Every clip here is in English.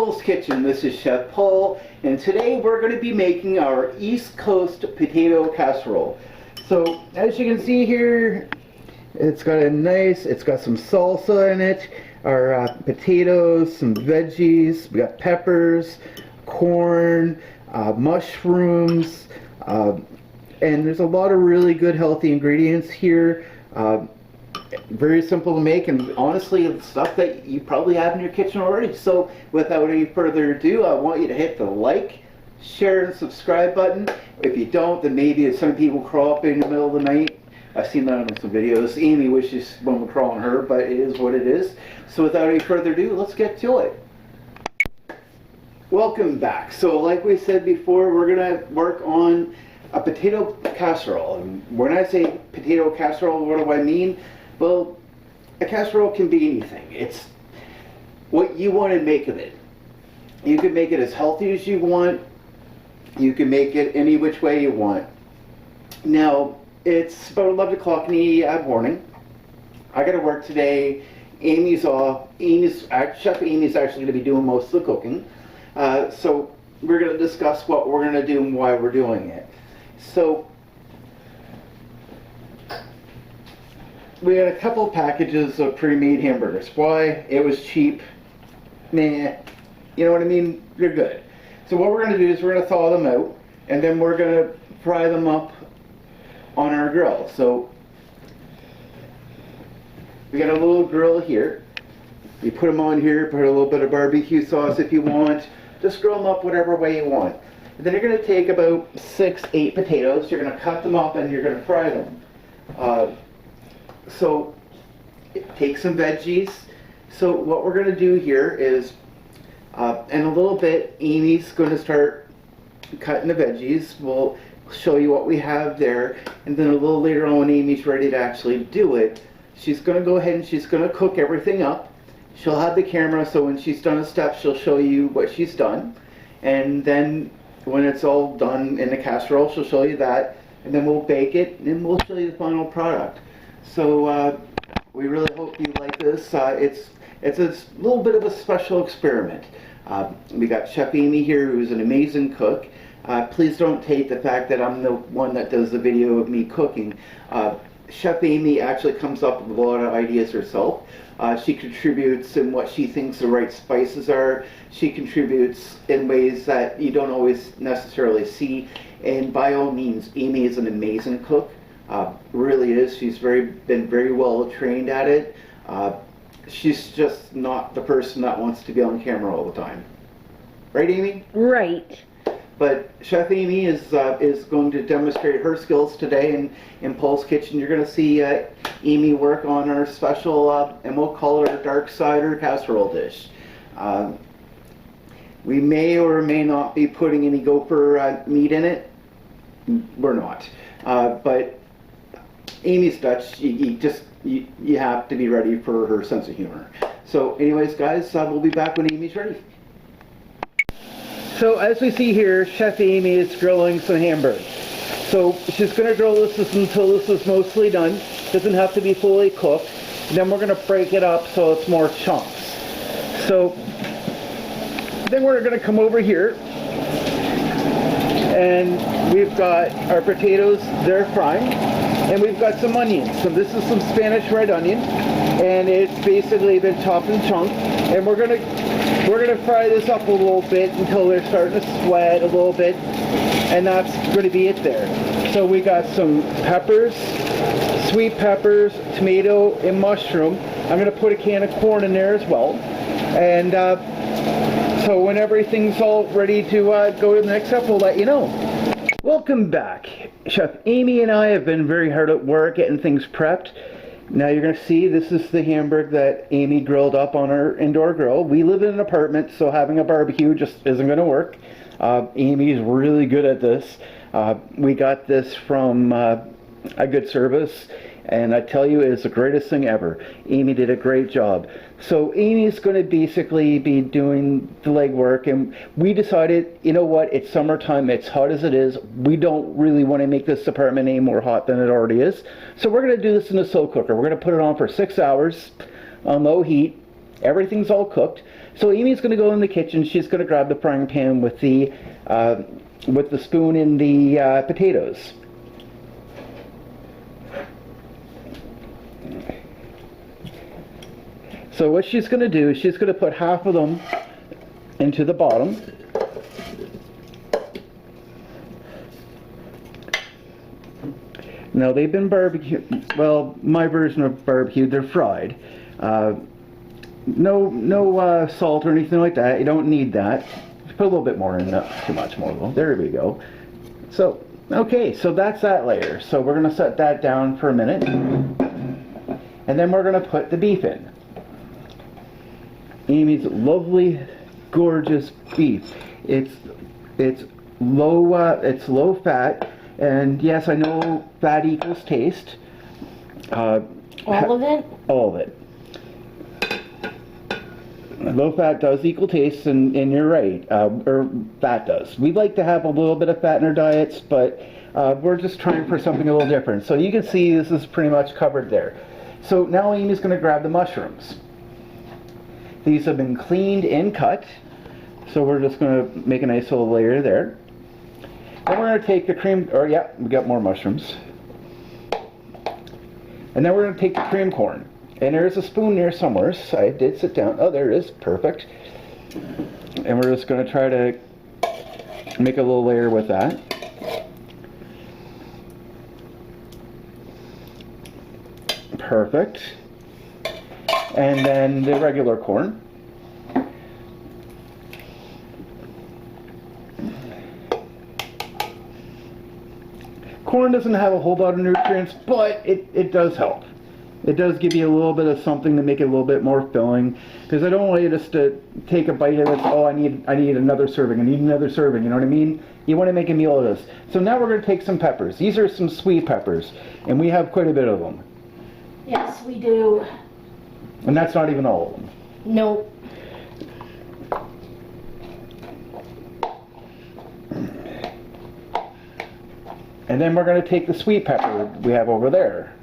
Poul's Kitchen. This is Chef Poul, and today we're going to be making our East Coast potato casserole. So as you can see here, it's got some salsa in it, our potatoes, some veggies, we got peppers, corn, mushrooms, and there's a lot of really good healthy ingredients here. Very simple to make, and honestly it's stuff that you probably have in your kitchen already. So without any further ado, I want you to hit the like, share, and subscribe button. If you don't, then maybe some people crawl up in the middle of the night. I've seen that on some videos. Amy wishes one would crawl on her, but it is what it is. So without any further ado, let's get to it. Welcome back. So like we said before, we're gonna work on a potato casserole. And when I say potato casserole, what do I mean? Well, a casserole can be anything. It's what you want to make of it. You can make it as healthy as you want. You can make it any which way you want. Now, it's about 11 o'clock in the morning. I got to work today. Amy's off. Chef Amy's actually going to be doing most of the cooking. So we're going to discuss what we're going to do and why we're doing it. So we got a couple packages of pre-made hamburgers. Why? It was cheap. Nah. You know what I mean? They're good. So what we're going to do is we're going to thaw them out, and then we're going to fry them up on our grill. So we got a little grill here. You put them on here, put a little bit of barbecue sauce if you want. Just grill them up whatever way you want. And then you're going to take about 6-8 potatoes. You're going to cut them up and you're going to fry them. So take some veggies. So what we're going to do here is, in a little bit, Amy's going to start cutting the veggies. We'll show you what we have there, and then a little later on when Amy's ready to actually do it, she's going to go ahead and she's going to cook everything up. She'll have the camera, so when she's done a step, she'll show you what she's done, and then when it's all done in the casserole, she'll show you that, and then we'll bake it, and then we'll show you the final product. So we really hope you like this. It's a little bit of a special experiment. We got Chef Amy here, who's an amazing cook. Please don't take the fact that I'm the one that does the video of me cooking. Chef Amy actually comes up with a lot of ideas herself. She contributes in what she thinks the right spices are. She contributes in ways that you don't always necessarily see. And by all means, Amy is an amazing cook. Really is. She's been very well trained at it. She's just not the person that wants to be on camera all the time. Right, Amy? Right. But Chef Amy is going to demonstrate her skills today in Poul's Kitchen. You're going to see Amy work on our special, and we'll call it our dark cider casserole dish. We may or may not be putting any gopher meat in it. We're not. But Amy's Dutch. You have to be ready for her sense of humor. So anyways, guys, we'll be back when Amy's ready. So as we see here, Chef Amy is grilling some hamburgers. So she's going to grill this until this is mostly done. Doesn't have to be fully cooked. And then we're going to break it up so it's more chunks. So then we're going to come over here, and we've got our potatoes, they're frying, and we've got some onions. So this is some Spanish red onion, and it's basically been chopped in chunks, and we're gonna fry this up a little bit until they're starting to sweat a little bit, and that's going to be it there. So we got some peppers, sweet peppers, tomato, and mushroom. I'm going to put a can of corn in there as well, and so when everything's all ready to go to the next step, we'll let you know. Welcome back. Chef Amy and I have been very hard at work getting things prepped. Now you're going to see this is the hamburger that Amy grilled up on our indoor grill. We live in an apartment, so having a barbecue just isn't going to work. Amy's really good at this. We got this from a good service, and I tell you, it's the greatest thing ever. Amy did a great job. So Amy's going to basically be doing the legwork, and we decided, you know what, it's summertime, it's hot as it is, we don't really want to make this apartment any more hot than it already is. So we're going to do this in a slow cooker. We're going to put it on for 6 hours on low heat. Everything's all cooked. So Amy's going to go in the kitchen. She's going to grab the frying pan with the spoon in the potatoes. So what she's going to do is she's going to put half of them into the bottom. Now they've been barbecued, well, my version of barbecued, they're fried. No salt or anything like that. You don't need that. Just put a little bit more in, not too much more though. There we go. So, okay, so that's that layer. So we're going to set that down for a minute. And then we're going to put the beef in. Amy's lovely, gorgeous beef. It's low fat, and yes, I know fat equals taste. All of it? All of it. Low fat does equal taste, and you're right, or fat does. We like to have a little bit of fat in our diets, but we're just trying for something a little different. So you can see this is pretty much covered there. So now Amy's going to grab the mushrooms. These have been cleaned and cut, so we're just going to make a nice little layer there. Then we're going to take the cream, or yeah, we got more mushrooms. And then we're going to take the cream corn. And there's a spoon there somewhere, so I did sit down. Oh, there it is, perfect. And we're just going to try to make a little layer with that. Perfect. And then the regular corn. Corn doesn't have a whole lot of nutrients, but it does help. It does give you a little bit of something to make it a little bit more filling. Because I don't want you just to take a bite of this, oh, I need another serving, I need another serving, you know what I mean? You want to make a meal of this. So now we're going to take some peppers. These are some sweet peppers, and we have quite a bit of them. Yes, we do. And that's not even all of them. Nope. And then we're going to take the sweet pepper we have over there.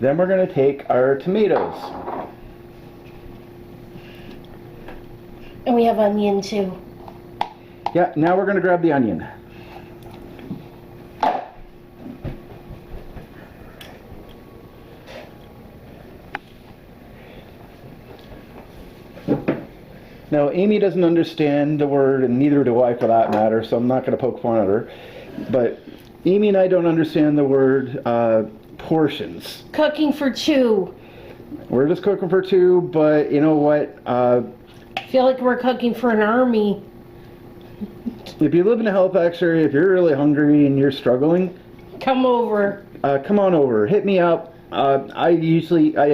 Then we're going to take our tomatoes. And we have onion too. Yeah, now we're going to grab the onion. Now, Amy doesn't understand the word, and neither do I for that matter, so I'm not going to poke fun at her. But Amy and I don't understand the word portions. Cooking for two. We're just cooking for two, but you know what? I feel like we're cooking for an army. If you live in a Halifax area, if you're really hungry and you're struggling, come over. Come on over. Hit me up. I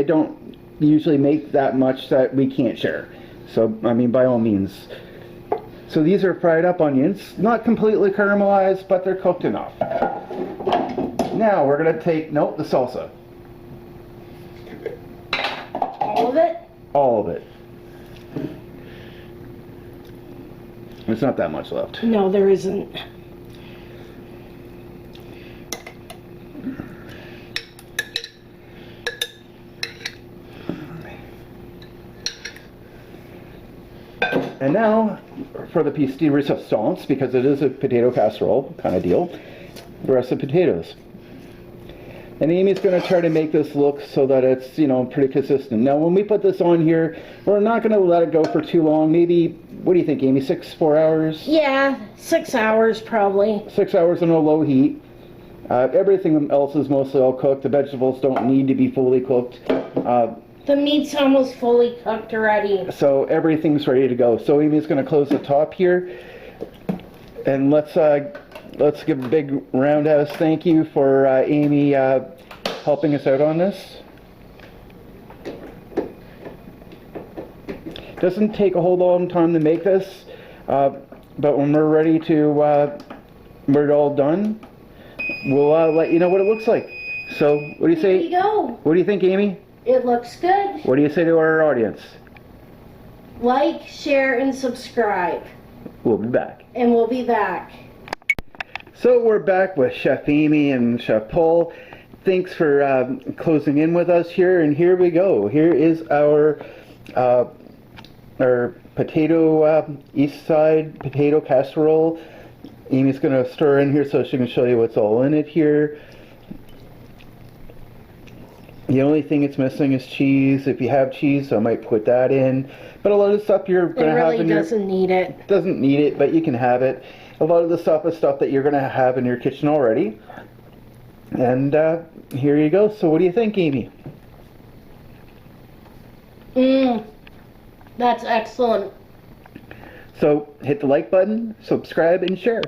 don't usually make that much that we can't share. So, I mean, by all means. So these are fried up onions. Not completely caramelized, but they're cooked enough. Now we're going to take, nope, the salsa. All of it? All of it. There's not that much left. No, there isn't. And now, for the piece de resistance, because it is a potato casserole kind of deal, the rest of the potatoes. And Amy's going to try to make this look so that it's, you know, pretty consistent. Now, when we put this on here, we're not going to let it go for too long. Maybe, what do you think, Amy, 4 hours? Yeah, 6 hours probably. 6 hours on a low heat. Everything else is mostly all cooked. The vegetables don't need to be fully cooked. The meat's almost fully cooked already. So everything's ready to go. So Amy's going to close the top here. And let's give a big roundhouse thank you for Amy helping us out on this. Doesn't take a whole long time to make this, but when we're ready to, we're all done, we'll let you know what it looks like. So what do you say? Here you go. What do you think, Amy? It looks good. What do you say to our audience? Like, share, and subscribe. We'll be back. And we'll be back. So we're back with Chef Amy and Chef Poul. thanks for closing in with us here, and here we go. Here is our potato east side potato casserole. Amy's going to stir in here so she can show you what's all in it here. The only thing it's missing is cheese. If you have cheese, I might put that in. But a lot of the stuff you're going to have in your... doesn't need it. Doesn't need it, but you can have it. A lot of the stuff is stuff that you're going to have in your kitchen already. And here you go. So what do you think, Amy? That's excellent. So hit the like button, subscribe, and share.